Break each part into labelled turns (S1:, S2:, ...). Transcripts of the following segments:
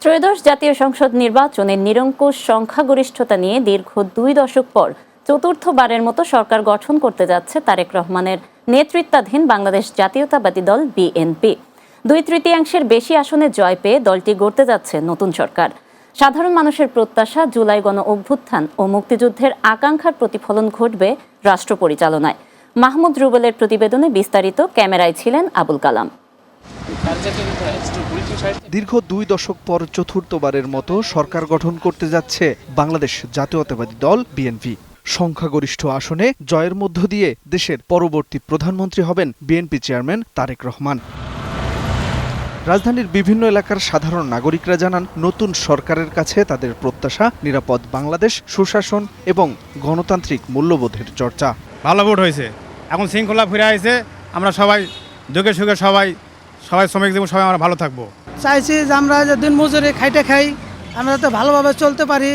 S1: ত্রয়োদশ জাতীয় সংসদ নির্বাচনের নিরঙ্কুশ সংখ্যাগরিষ্ঠতা নিয়ে দীর্ঘ 2 দশক পর চতুর্থবারের মতো সরকার গঠন করতে যাচ্ছে তারেক রহমানের নেতৃত্বাধীন বাংলাদেশ জাতীয়তাবাদী দল বিএনপি। 2/3 বেশি আসনে জয় পেয়ে দলটি গড়তে যাচ্ছে নতুন সরকার। সাধারণ মানুষের প্রত্যাশা, জুলাই গণ অভ্যুত্থান ও মুক্তিযুদ্ধের আকাঙ্ক্ষার প্রতিফলন ঘটবে রাষ্ট্র পরিচালনায়। মাহমুদ রুবেলের প্রতিবেদনে বিস্তারিত, ক্যামেরায় ছিলেন আবুল কালাম।
S2: দীর্ঘ 2 দশক পর চতুর্থবারের মতো সরকার গঠন করতে যাচ্ছে বাংলাদেশ জাতীয়তাবাদী দল বিএনপি। সংখ্যাগরিষ্ঠ আসনে জয়ের মধ্য দিয়ে দেশের পরবর্তী প্রধানমন্ত্রী হবেন বিএনপি চেয়ারম্যান তারেক রহমান। রাজধানীর বিভিন্ন এলাকার সাধারণ নাগরিকরা জানান, নতুন সরকারের কাছে তাদের প্রত্যাশা নিরাপদ বাংলাদেশ, সুশাসন এবং গণতান্ত্রিক মূল্যবোধের চর্চা।
S3: ভালো ভোট হয়েছে, এখন শৃঙ্খলা ফিরে আসছে। আমরা সবাই দুঃখে সুখে সবাই শ্রমিক জীবন সবাই আমরা ভালো থাকবো।
S4: চাইছি যে আমরা যে দিন মজুরি খাইতে খাই, আমরা যাতে ভালোভাবে চলতে পারি।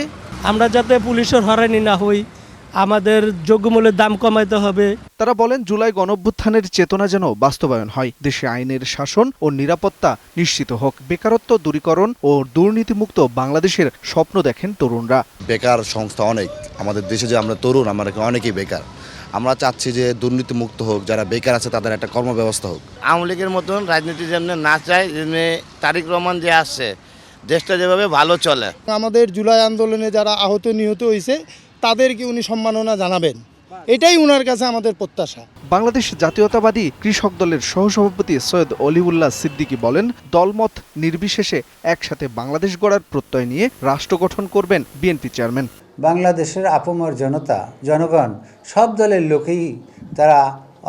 S5: আমরা যাতে পুলিশের হয়রানি না হই, আমাদের যোগ্যমূল্যের দাম কমাইতে হবে।
S2: তারা বলেন, জুলাই গণঅভ্যুত্থানের চেতনা যেন বাস্তবায়ন হয়, দেশে আইনের শাসন ও নিরাপত্তা নিশ্চিত হোক, বেকারত্ব দূরীকরণ ও দুর্নীতিমুক্ত বাংলাদেশের স্বপ্ন দেখেন তরুণরা।
S6: বেকার সংস্থা অনেক আমাদের দেশে, যে আমরা তরুণ আমরা অনেকেই বেকার। আমরা চাচ্ছি যে দুর্নীতিমুক্ত হোক, যারা বেকার আছে তাদের একটা কর্মব্যবস্থা হোক।
S7: আওয়ামী লীগের মতন রাজনীতি যেমনি না চায়, যেমনি তারেক রহমান যে আসছে, দেশটা যেভাবে ভালো চলে।
S8: আমাদের জুলাই আন্দোলনে যারা আহত নিহত হয়েছে তাদেরকে উনি সম্মাননা জানাবেন, এটাই উনার কাছে আমাদের প্রত্যাশা।
S2: বাংলাদেশ জাতীয়তাবাদী কৃষক দলের সহসভাপতি সৈয়দ অলিউল্লাহ সিদ্দিকী বলেন, দলমত নির্বিশেষে একসাথে বাংলাদেশ গড়ার প্রত্যয় নিয়ে রাষ্ট্র গঠন করবেন বিএনপি চেয়ারম্যান।
S9: বাংলাদেশের আপামর জনগণ সব দলের লোকেই, তারা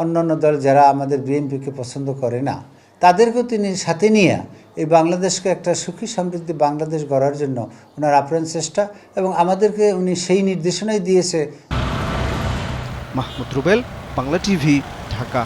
S9: অন্যান্য দল যারা আমাদের বিএনপিকে পছন্দ করে না, তাদেরকেও তিনি সাথে নিয়ে এই বাংলাদেশকে একটা সুখী সমৃদ্ধি বাংলাদেশ গড়ার জন্য ওনার আপ্রাণ চেষ্টা, এবং আমাদেরকে উনি সেই নির্দেশনাই দিয়েছে।
S2: মাহমুদ রুবেল, বাংলা টিভি, ঢাকা।